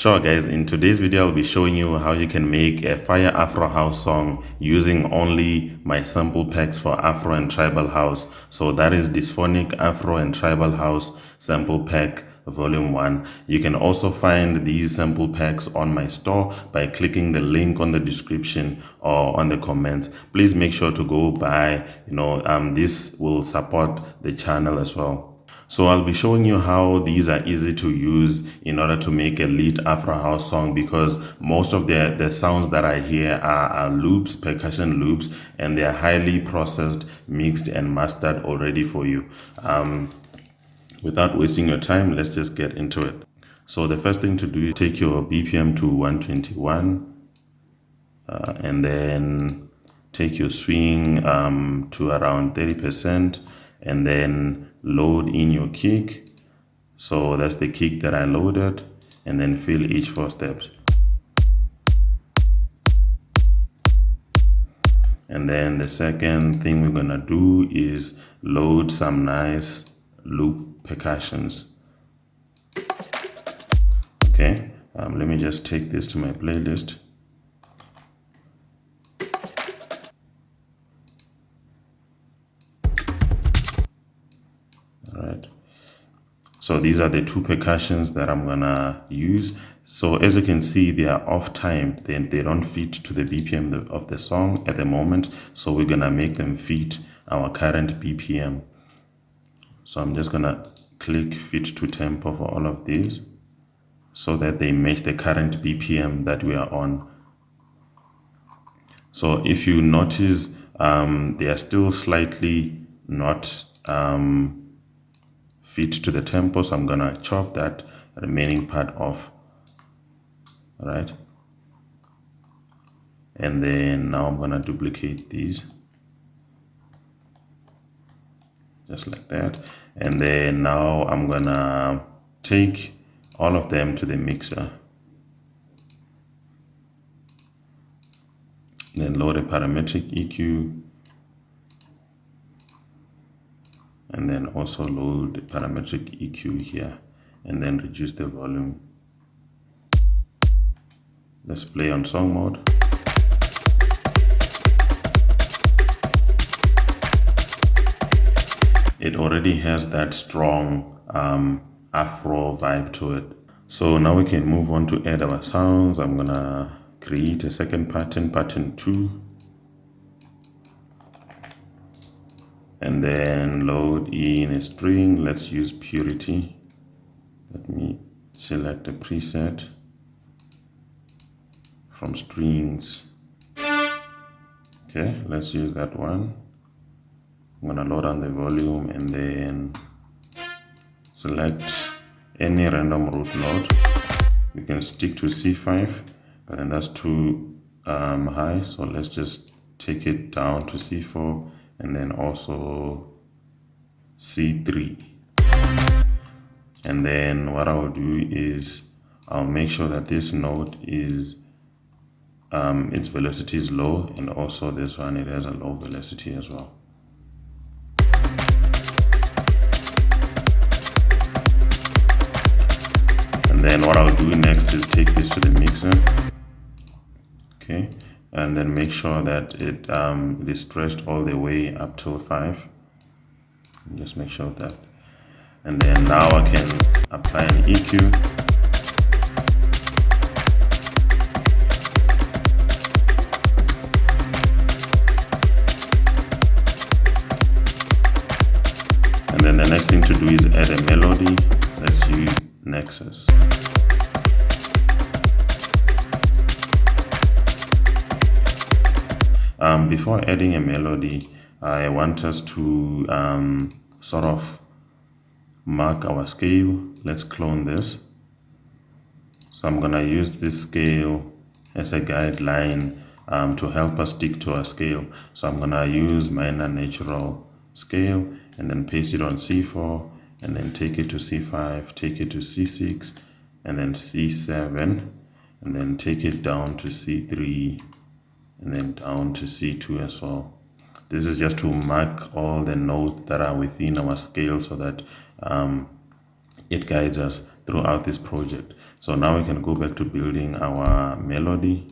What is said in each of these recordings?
Sure guys, in today's video I'll be showing you how you can make a fire Afro house song using only my sample packs for Afro and Tribal House. So that is DysFonik Afro and Tribal House sample pack volume 1. You can also find these sample packs on my store by clicking the link on the description or on the comments. Please make sure to go buy, this will support the channel as well. So I'll be showing you how these are easy to use in order to make a lead Afro house song, because most of the sounds that I hear are loops, percussion loops, and they are highly processed, mixed and mastered already for you. Without wasting your time, let's just get into it. So the first thing to do is take your BPM to 121 and then take your swing to around 30%, and then load in your kick. So that's the kick that I loaded, and then fill each 4 steps. And then the second thing we're gonna do is load some nice loop percussions. Okay, let me just take this to my playlist. Alright, so these are the 2 percussions that I'm gonna use. So as you can see, they are off timed, then they don't fit to the BPM of the song at the moment, so we're gonna make them fit our current BPM. So I'm just gonna click fit to tempo for all of these so that they match the current BPM that we are on. So if you notice, they are still slightly not fit to the tempo, so I'm gonna chop that remaining part off. All right, and then now I'm gonna duplicate these just like that, and then now I'm gonna take all of them to the mixer, then load a parametric EQ, and then also load the parametric EQ here, and then reduce the volume. Let's play on song mode. It already has that strong Afro vibe to it. So now we can move on to add our sounds. I'm gonna create a second pattern, pattern 2. And then load in a string. Let's use Purity. Let me select a preset from strings. Okay, let's use that one. I'm gonna load on the volume and then select any random root node. We can stick to C5, but then that's too high, so let's just take it down to C4 and then also C3. And then what I'll do is I'll make sure that this note is its velocity is low, and also this one, it has a low velocity as well. And then what I'll do next is take this to the mixer. Okay, and then make sure that it is stretched all the way up to 5. Just make sure of that. And then now I can apply an EQ. And then the next thing to do is add a melody. Let's use Nexus. Before adding a melody, I want us to sort of mark our scale. Let's clone this. So I'm gonna use this scale as a guideline to help us stick to our scale. So I'm gonna use minor natural scale and then paste it on C4, and then take it to C5, take it to C6, and then C7, and then take it down to C3, and then down to C2 as well. This is just to mark all the notes that are within our scale so that it guides us throughout this project. So now we can go back to building our melody.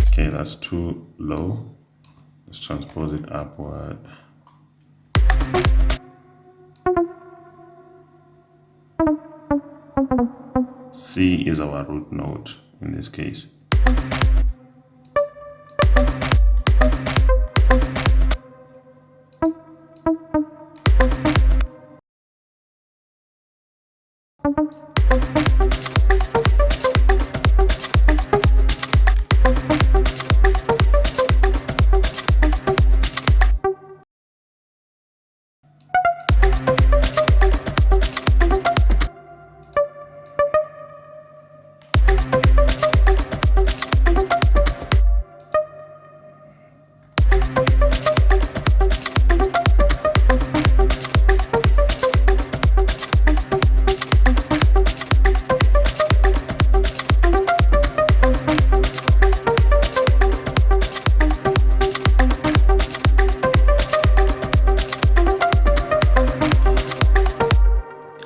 Okay, that's too low. Let's transpose it upward. C is our root note in this case.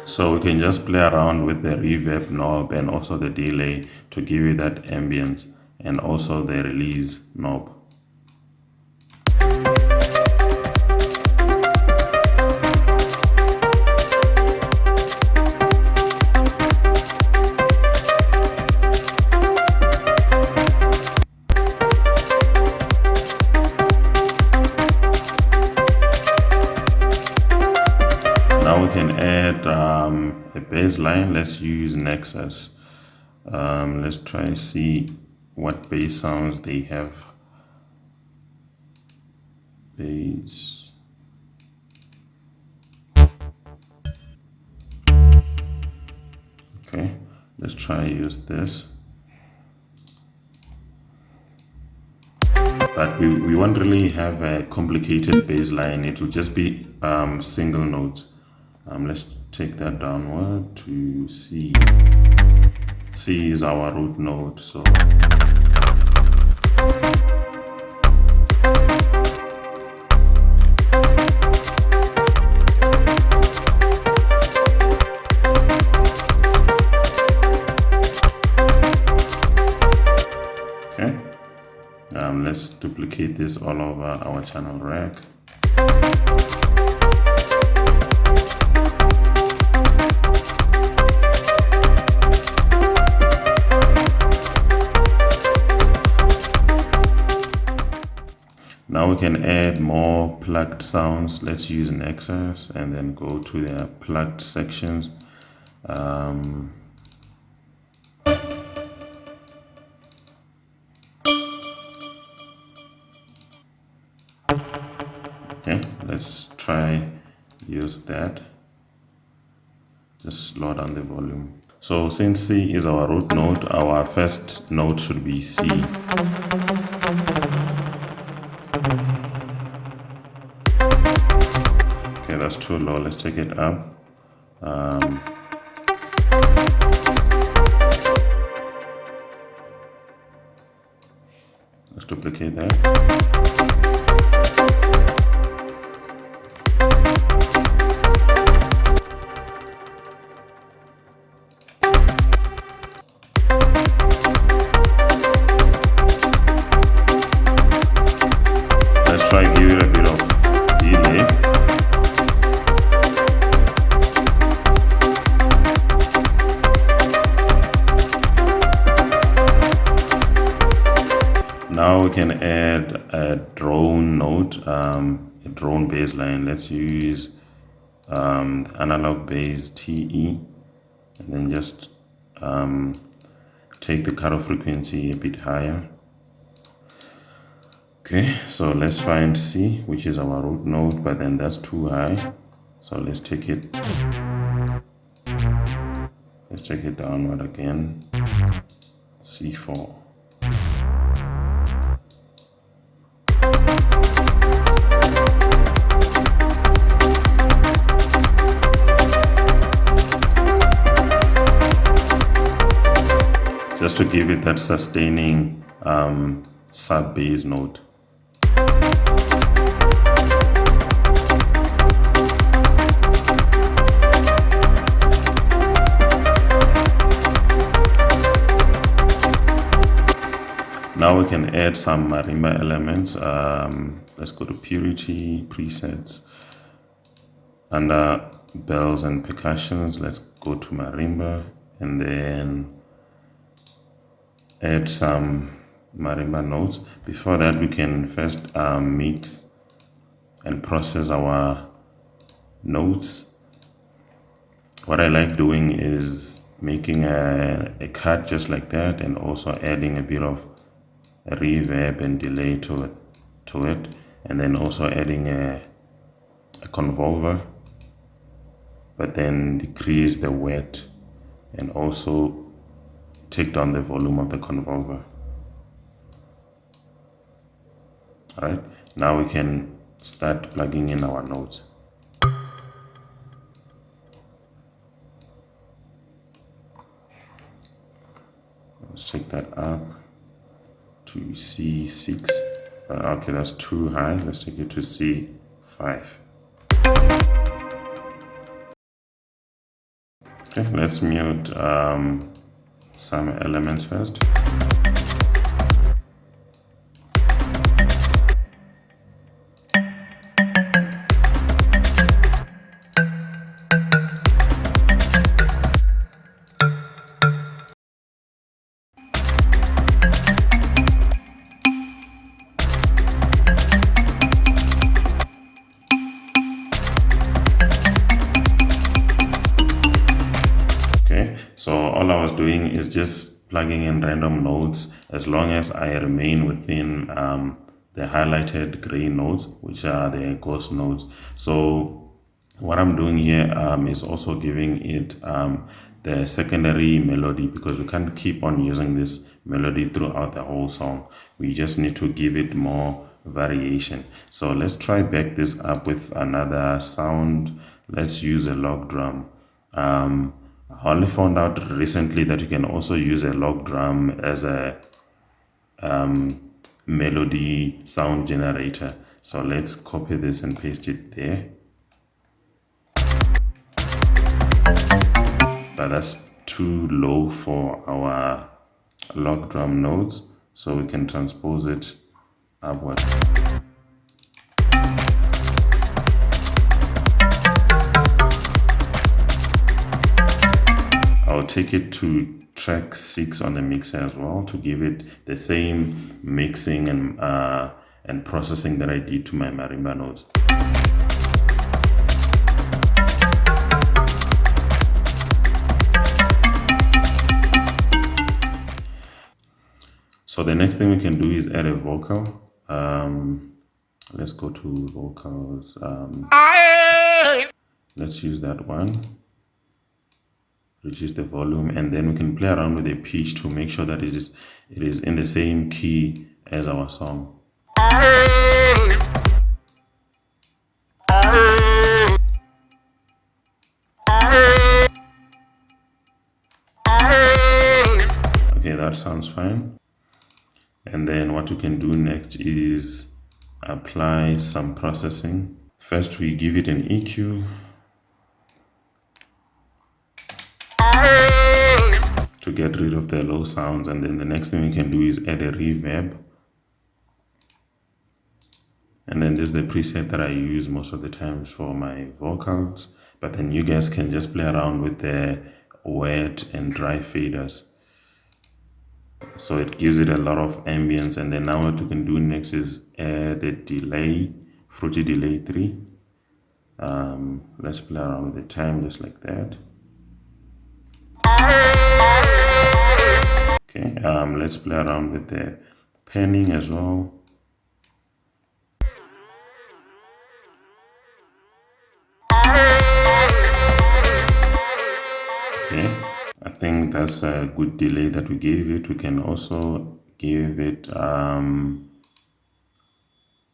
So we can just play around with the reverb knob and also the delay to give you that ambience, and also the release knob. Now we can add a bass line. Let's use Nexus. Let's try and see what bass sounds they have. Bass. Okay, let's try and use this. But we won't really have a complicated bass line. It will just be single notes. Let's take that downward to C. C is our root note, so okay. Let's duplicate this all over our channel rack. Now we can add more plugged sounds. Let's use Nexus and then go to the plugged sections. Okay, let's try use that. Just slow down the volume. So since C is our root note, our first note should be C. Okay, that's too low. Let's take it up. Let's duplicate that. Let's try give it a bit of delay. Now we can add a drone note, a drone bass line. Let's use analog bass TE, and then just take the cutoff frequency a bit higher. Okay, so let's find C, which is our root note, but then that's too high. So let's take it downward again. C4. Just to give it that sustaining sub bass note. Now we can add some marimba elements. Let's go to purity, presets. Under bells and percussions, let's go to marimba and then add some marimba notes. Before that, we can first mix and process our notes. What I like doing is making a cut just like that, and also adding a bit of a reverb and delay to it, and then also adding a convolver, but then decrease the wet and also take down the volume of the convolver. Alright, now we can start plugging in our notes. Let's take that up to C6. Okay, that's too high. Let's take it to C5. Okay, let's mute some elements first. So all I was doing is just plugging in random notes as long as I remain within the highlighted gray notes, which are the ghost notes. So what I'm doing here is also giving it the secondary melody, because we can't keep on using this melody throughout the whole song. We just need to give it more variation. So let's try back this up with another sound. Let's use a log drum. I only found out recently that you can also use a log drum as a melody sound generator. So let's copy this and paste it there. But that's too low for our log drum notes, so we can transpose it upward. I'll take it to track 6 on the mixer as well to give it the same mixing and processing that I did to my marimba notes. So the next thing we can do is add a vocal. Let's go to vocals. Let's use that one. Reduce the volume, and then we can play around with the pitch to make sure that it is in the same key as our song. Okay, that sounds fine. And then what we can do next is apply some processing. First, we give it an EQ. To get rid of the low sounds, and then the next thing we can do is add a reverb. And then this is the preset that I use most of the times for my vocals, but then you guys can just play around with the wet and dry faders, so it gives it a lot of ambience. And then now what we can do next is add a delay, fruity delay 3. Let's play around with the time just like that. Okay, let's play around with the panning as well. Okay, I think that's a good delay that we gave it. We can also give it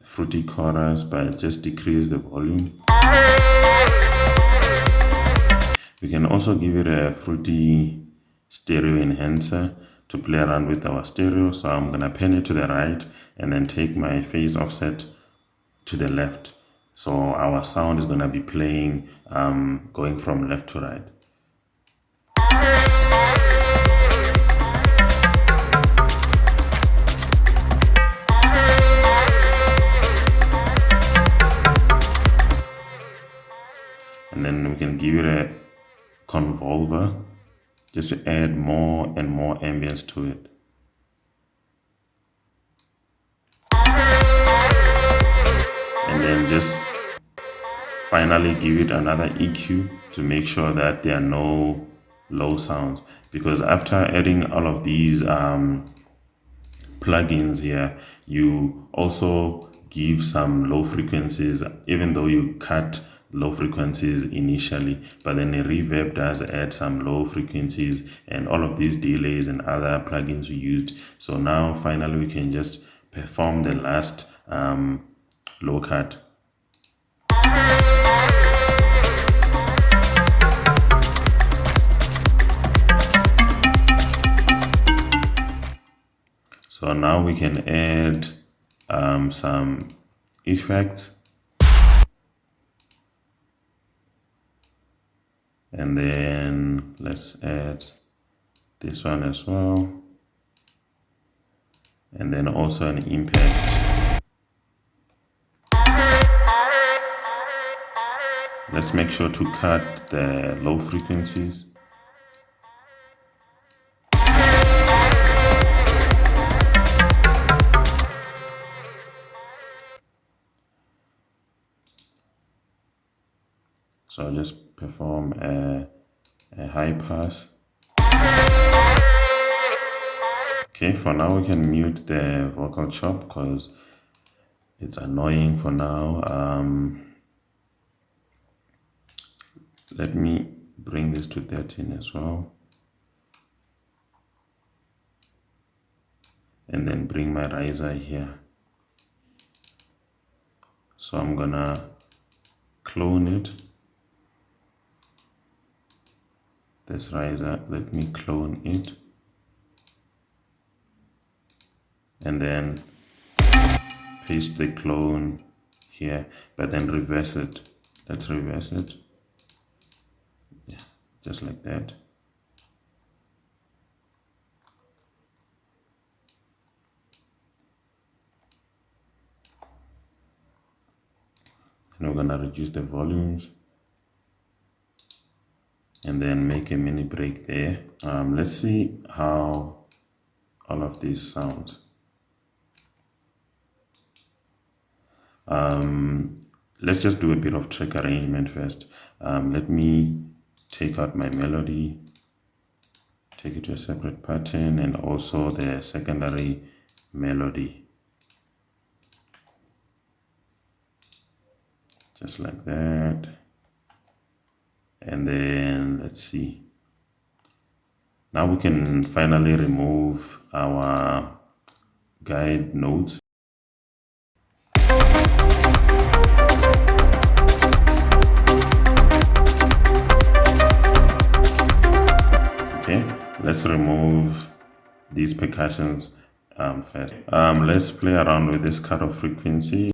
fruity chorus, but just decrease the volume. We can also give it a fruity stereo enhancer to play around with our stereo. So I'm gonna pan it to the right and then take my phase offset to the left. So our sound is gonna be playing going from left to right. and then we can give it a convolver just to add more and more ambience to it. And then just finally give it another EQ to make sure that there are no low sounds, because after adding all of these plugins here, you also give some low frequencies, even though you cut low frequencies initially, but then the reverb does add some low frequencies and all of these delays and other plugins we used. So now finally we can just perform the last low cut. So now we can add some effects, and then let's add this one as well, and then also an impact. Let's make sure to cut the low frequencies. So I'll just perform a high pass. Okay, for now we can mute the vocal chop because it's annoying for now. Let me bring this to 13 as well. And then bring my riser here. So I'm gonna clone it. This riser, let me clone it. And then paste the clone here, but then reverse it. Let's reverse it. Yeah, just like that. And we're gonna reduce the volumes and then make a mini break there. Let's see how all of this sounds. Let's just do a bit of track arrangement first. Let me take out my melody, take it to a separate pattern, and also the secondary melody. Just like that. And then let's see. Now we can finally remove our guide notes. Okay, let's remove these percussions first. Let's play around with this cutoff frequency.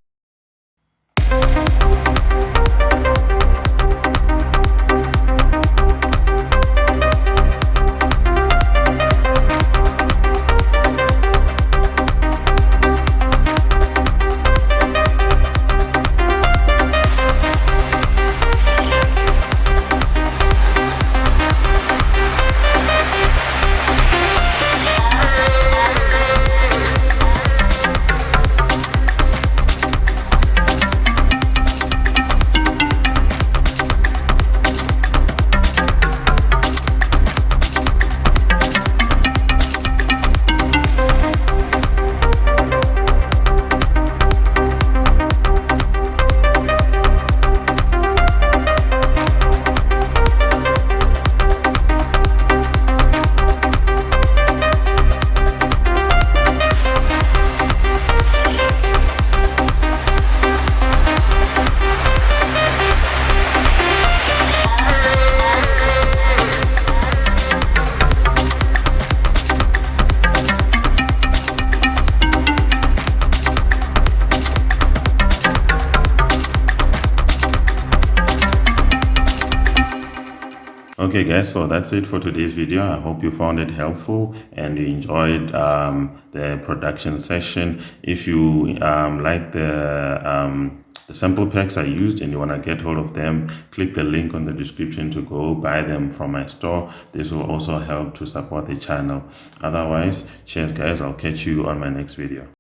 Okay guys, so that's it for today's video. I hope you found it helpful and you enjoyed the production session. If you like the The sample packs are used and you want to get hold of them, click the link on the description to go buy them from my store. This will also help to support the channel. Otherwise, cheers guys, I'll catch you on my next video.